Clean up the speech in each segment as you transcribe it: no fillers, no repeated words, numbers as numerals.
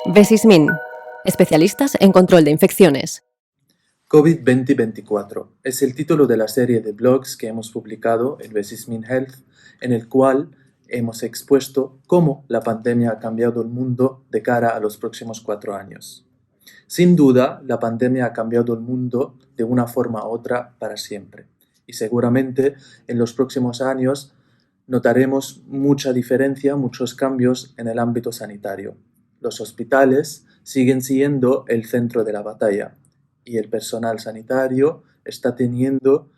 Vesismin, especialistas en control de infecciones. COVID 2024 es el título de la serie de blogs que hemos publicado en Vesismin Health, en el cual hemos expuesto cómo la pandemia ha cambiado el mundo de cara a los próximos 4 años. Sin duda, la pandemia ha cambiado el mundo de una forma u otra para siempre. Y seguramente en los próximos años notaremos mucha diferencia, muchos cambios en el ámbito sanitario. Los hospitales siguen siendo el centro de la batalla y el personal sanitario está teniendo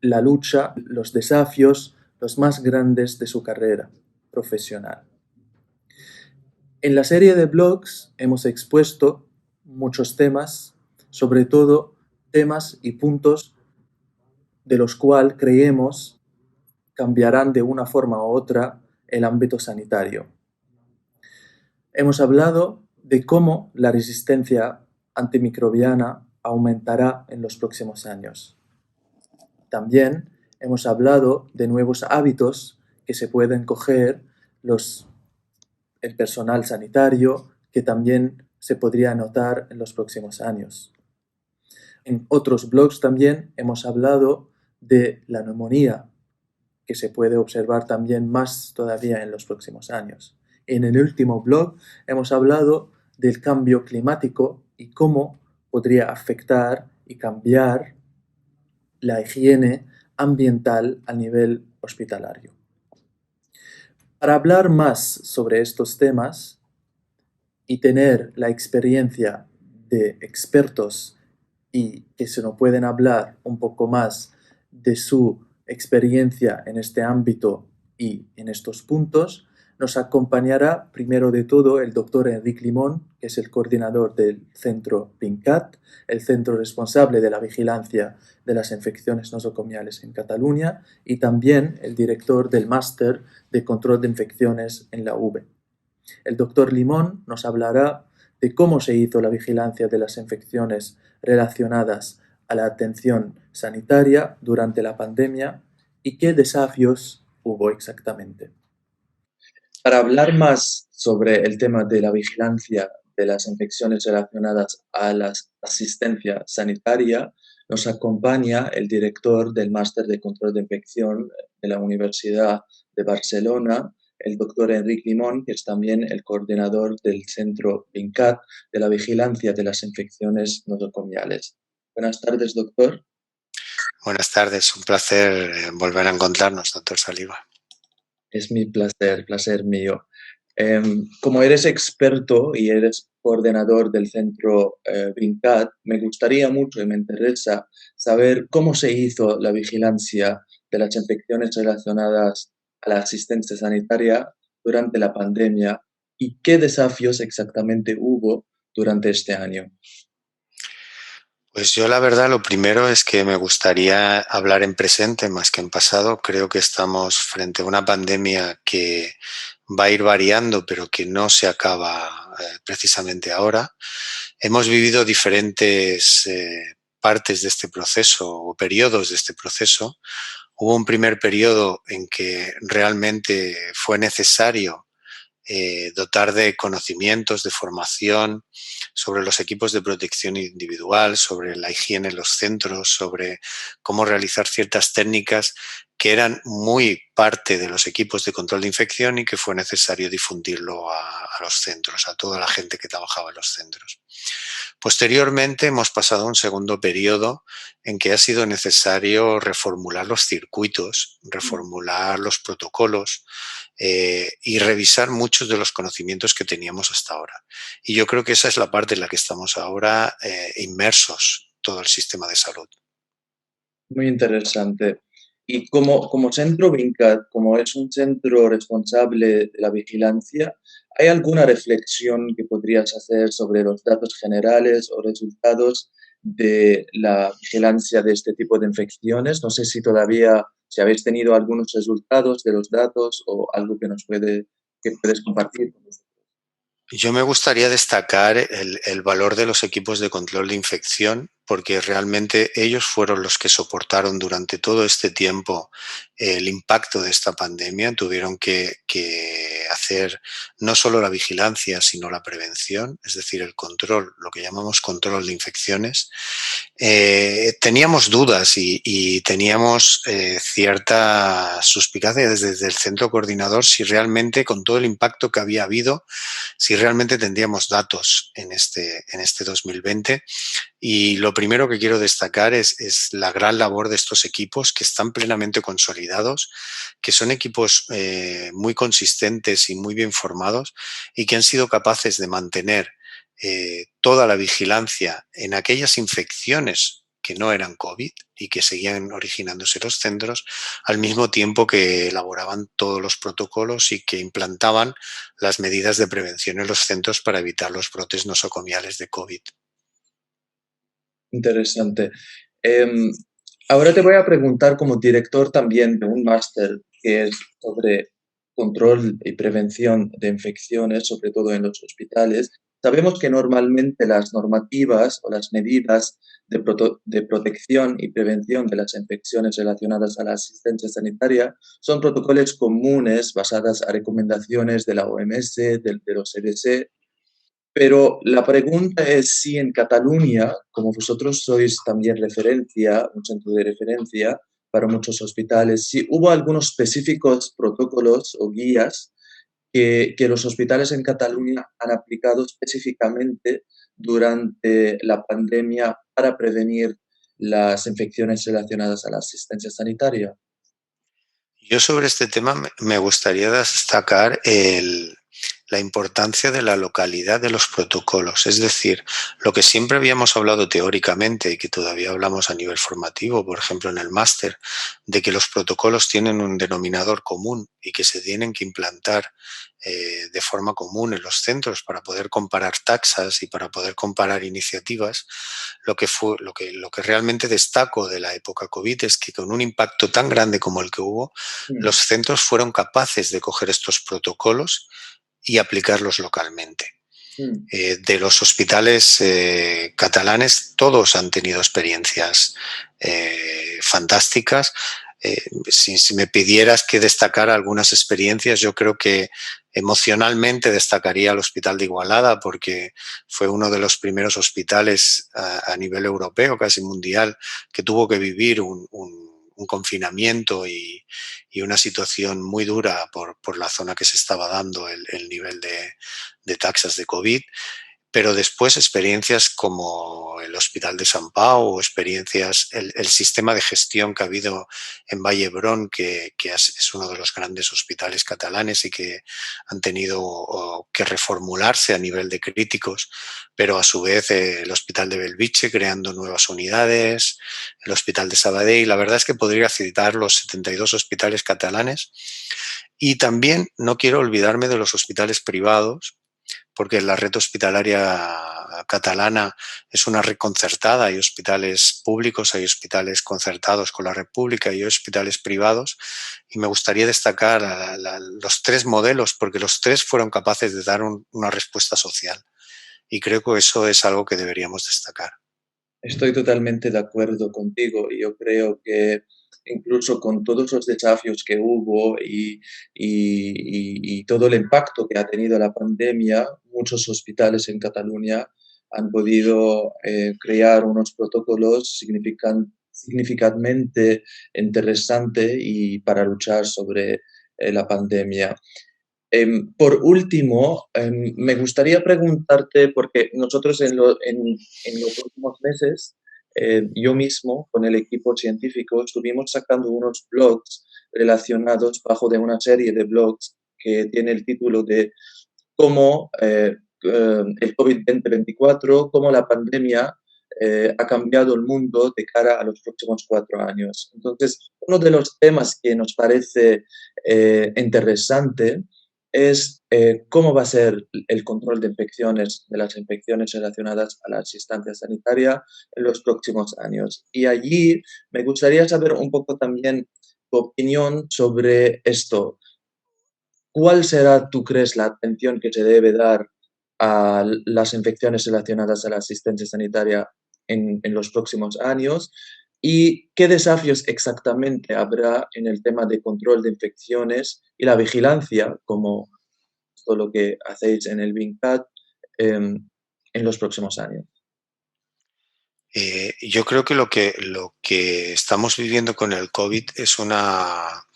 la lucha, los desafíos, los más grandes de su carrera profesional. En la serie de blogs hemos expuesto muchos temas, sobre todo temas y puntos de los cuales creemos cambiarán de una forma u otra el ámbito sanitario. Hemos hablado de cómo la resistencia antimicrobiana aumentará en los próximos años. También hemos hablado de nuevos hábitos que se pueden coger el personal sanitario, que también se podría notar en los próximos años. En otros blogs también hemos hablado de la neumonía, que se puede observar también más todavía en los próximos años. En el último blog hemos hablado del cambio climático y cómo podría afectar y cambiar la higiene ambiental a nivel hospitalario. Para hablar más sobre estos temas y tener la experiencia de expertos y que se nos pueden hablar un poco más de su experiencia en este ámbito y en estos puntos, nos acompañará primero de todo el doctor Enric Limón, que es el coordinador del centro PINCAT, el centro responsable de la vigilancia de las infecciones nosocomiales en Cataluña, y también el director del máster de control de infecciones en la UB. El doctor Limón nos hablará de cómo se hizo la vigilancia de las infecciones relacionadas a la atención sanitaria durante la pandemia y qué desafíos hubo exactamente. Para hablar más sobre el tema de la vigilancia de las infecciones relacionadas a la asistencia sanitaria, nos acompaña el director del Máster de Control de Infección de la Universidad de Barcelona, el doctor Enric Limón, que es también el coordinador del Centro PINCAT de la Vigilancia de las Infecciones Nosocomiales. Buenas tardes, doctor. Buenas tardes, un placer volver a encontrarnos, doctor Saliba. Es mi placer mío. Como eres experto y eres coordinador del centro PINCAT, me gustaría mucho y me interesa saber cómo se hizo la vigilancia de las infecciones relacionadas a la asistencia sanitaria durante la pandemia y qué desafíos exactamente hubo durante este año. Pues yo la verdad lo primero es que me gustaría hablar en presente más que en pasado. Creo que estamos frente a una pandemia que va a ir variando, pero que no se acaba precisamente ahora. Hemos vivido diferentes partes de este proceso o periodos de este proceso. Hubo un primer periodo en que realmente fue necesario dotar de conocimientos, de formación sobre los equipos de protección individual, sobre la higiene en los centros, sobre cómo realizar ciertas técnicas que eran muy parte de los equipos de control de infección y que fue necesario difundirlo a los centros, a toda la gente que trabajaba en los centros. Posteriormente hemos pasado a un segundo periodo en que ha sido necesario reformular los circuitos, reformular los protocolos y revisar muchos de los conocimientos que teníamos hasta ahora. Y yo creo que esa es la parte en la que estamos ahora inmersos, todo el sistema de salud. Muy interesante. Y como centro PINCAT, como es un centro responsable de la vigilancia, ¿hay alguna reflexión que podrías hacer sobre los datos generales o resultados de la vigilancia de este tipo de infecciones? No sé si habéis tenido algunos resultados de los datos o algo que puedes compartir con nosotros. Yo me gustaría destacar el valor de los equipos de control de infección, porque realmente ellos fueron los que soportaron durante todo este tiempo el impacto de esta pandemia. Tuvieron que hacer no solo la vigilancia, sino la prevención, es decir, el control, lo que llamamos control de infecciones. Teníamos dudas y teníamos cierta suspicacia desde el centro coordinador si realmente, con todo el impacto que había habido, si realmente tendríamos datos en este 2020. Y lo primero que quiero destacar es la gran labor de estos equipos que están plenamente consolidados, que son equipos muy consistentes y muy bien formados y que han sido capaces de mantener toda la vigilancia en aquellas infecciones que no eran COVID y que seguían originándose en los centros, al mismo tiempo que elaboraban todos los protocolos y que implantaban las medidas de prevención en los centros para evitar los brotes nosocomiales de COVID. Interesante. Em, Ahora te voy a preguntar como director también de un máster que es sobre control y prevención de infecciones, sobre todo en los hospitales. Sabemos que normalmente las normativas o las medidas de protección y prevención de las infecciones relacionadas a la asistencia sanitaria son protocolos comunes basadas a recomendaciones de la OMS, de los CDC. Pero la pregunta es si en Cataluña, como vosotros sois también referencia, un centro de referencia para muchos hospitales, si hubo algunos específicos protocolos o guías que los hospitales en Cataluña han aplicado específicamente durante la pandemia para prevenir las infecciones relacionadas a la asistencia sanitaria. Yo sobre este tema me gustaría destacar la importancia de la localidad de los protocolos, es decir, lo que siempre habíamos hablado teóricamente y que todavía hablamos a nivel formativo, por ejemplo en el máster, de que los protocolos tienen un denominador común y que se tienen que implantar de forma común en los centros para poder comparar taxas y para poder comparar iniciativas. Lo que realmente destaco de la época COVID es que con un impacto tan grande como el que hubo, Mm, los centros fueron capaces de coger estos protocolos y aplicarlos localmente. mm, De los hospitales catalanes, todos han tenido experiencias fantásticas. Si me pidieras que destacara algunas experiencias, yo creo que emocionalmente destacaría el Hospital de Igualada porque fue uno de los primeros hospitales a nivel europeo, casi mundial, que tuvo que vivir un confinamiento y una situación muy dura por la zona que se estaba dando el nivel de taxas de COVID, pero después experiencias como el Hospital de Sant Pau o experiencias, el sistema de gestión que ha habido en Vallebrón, que es uno de los grandes hospitales catalanes y que han tenido que reformularse a nivel de críticos, pero a su vez el Hospital de Belviche creando nuevas unidades, el Hospital de Sabadell. La verdad es que podría citar los 72 hospitales catalanes y también no quiero olvidarme de los hospitales privados, porque la red hospitalaria catalana es una red concertada, hay hospitales públicos, hay hospitales concertados con la red pública y hay hospitales privados, y me gustaría destacar los tres modelos, porque los tres fueron capaces de dar una respuesta social, y creo que eso es algo que deberíamos destacar. Estoy totalmente de acuerdo contigo y yo creo que incluso con todos los desafíos que hubo y todo el impacto que ha tenido la pandemia, muchos hospitales en Cataluña han podido crear unos protocolos significativamente interesantes y para luchar sobre la pandemia. Por último, me gustaría preguntarte, porque nosotros en los últimos meses, yo mismo con el equipo científico estuvimos sacando unos blogs relacionados bajo de una serie de blogs que tiene el título de cómo el COVID-2024, cómo la pandemia ha cambiado el mundo de cara a los próximos 4 años. Entonces, uno de los temas que nos parece interesante es cómo va a ser el control de infecciones, de las infecciones relacionadas a la asistencia sanitaria en los próximos años. Y allí me gustaría saber un poco también tu opinión sobre esto. ¿Cuál será, tú crees, la atención que se debe dar a las infecciones relacionadas a la asistencia sanitaria en los próximos años? ¿Y qué desafíos exactamente habrá en el tema de control de infecciones y la vigilancia, como todo lo que hacéis en el VINCAT en los próximos años. Yo creo que lo que estamos viviendo con el COVID es una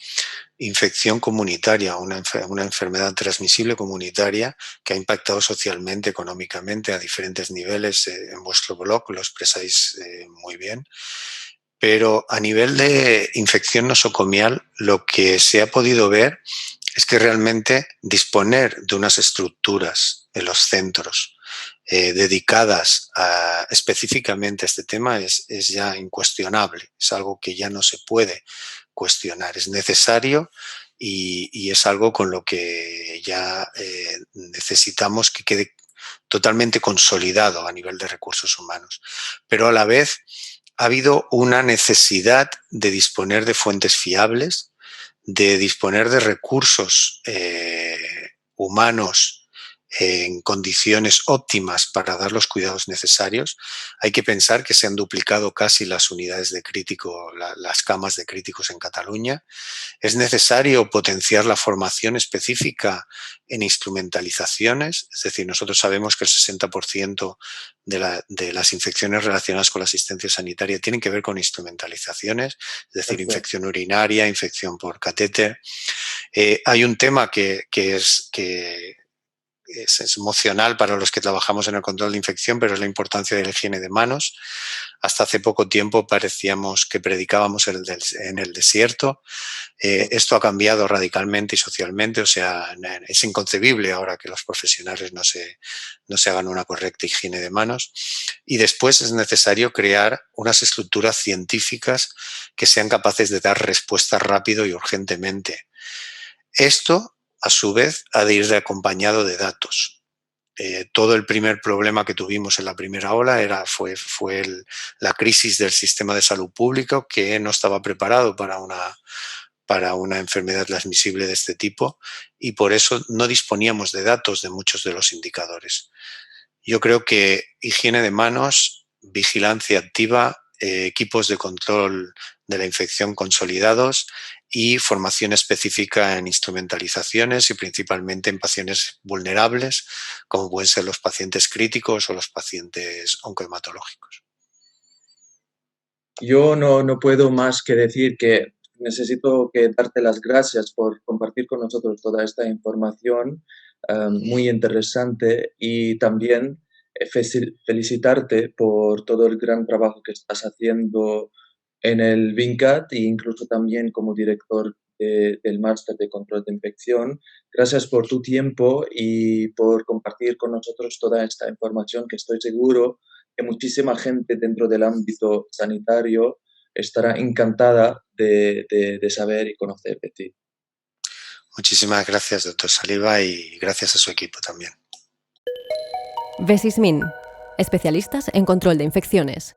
infección comunitaria, una enfermedad transmisible comunitaria que ha impactado socialmente, económicamente a diferentes niveles. En vuestro blog lo expresáis muy bien. Pero a nivel de infección nosocomial, lo que se ha podido ver es que realmente disponer de unas estructuras en los centros dedicadas específicamente a este tema es ya incuestionable, es algo que ya no se puede cuestionar, es necesario y es algo con lo que ya necesitamos que quede totalmente consolidado a nivel de recursos humanos. Pero a la vez ha habido una necesidad de disponer de fuentes fiables, de disponer de recursos humanos en condiciones óptimas para dar los cuidados necesarios. Hay que pensar que se han duplicado casi las unidades de crítico, las camas de críticos en Cataluña. Es necesario potenciar la formación específica en instrumentalizaciones, es decir, nosotros sabemos que el 60% de las infecciones relacionadas con la asistencia sanitaria tienen que ver con instrumentalizaciones, es decir, infección urinaria, infección por catéter. Hay un tema que es emocional para los que trabajamos en el control de infección, pero es la importancia de la higiene de manos. Hasta hace poco tiempo parecíamos que predicábamos en el desierto. Esto ha cambiado radicalmente y socialmente, o sea, es inconcebible ahora que los profesionales no se hagan una correcta higiene de manos. Y después es necesario crear unas estructuras científicas que sean capaces de dar respuestas rápido y urgentemente. Esto, a su vez, ha de ir acompañado de datos. Todo el primer problema que tuvimos en la primera ola fue la crisis del sistema de salud público, que no estaba preparado para una enfermedad transmisible de este tipo y por eso no disponíamos de datos de muchos de los indicadores. Yo creo que higiene de manos, vigilancia activa, equipos de control de la infección consolidados y formación específica en instrumentalizaciones y principalmente en pacientes vulnerables, como pueden ser los pacientes críticos o los pacientes oncohematológicos. Yo no puedo más que decir que necesito darte las gracias por compartir con nosotros toda esta información muy interesante y también felicitarte por todo el gran trabajo que estás haciendo en el VINCAT e incluso también como director del máster de control de infección. Gracias por tu tiempo y por compartir con nosotros toda esta información que estoy seguro que muchísima gente dentro del ámbito sanitario estará encantada de saber y conocer de ti. Muchísimas gracias, doctor Saliba, y gracias a su equipo también. Vesismin, especialistas en control de infecciones.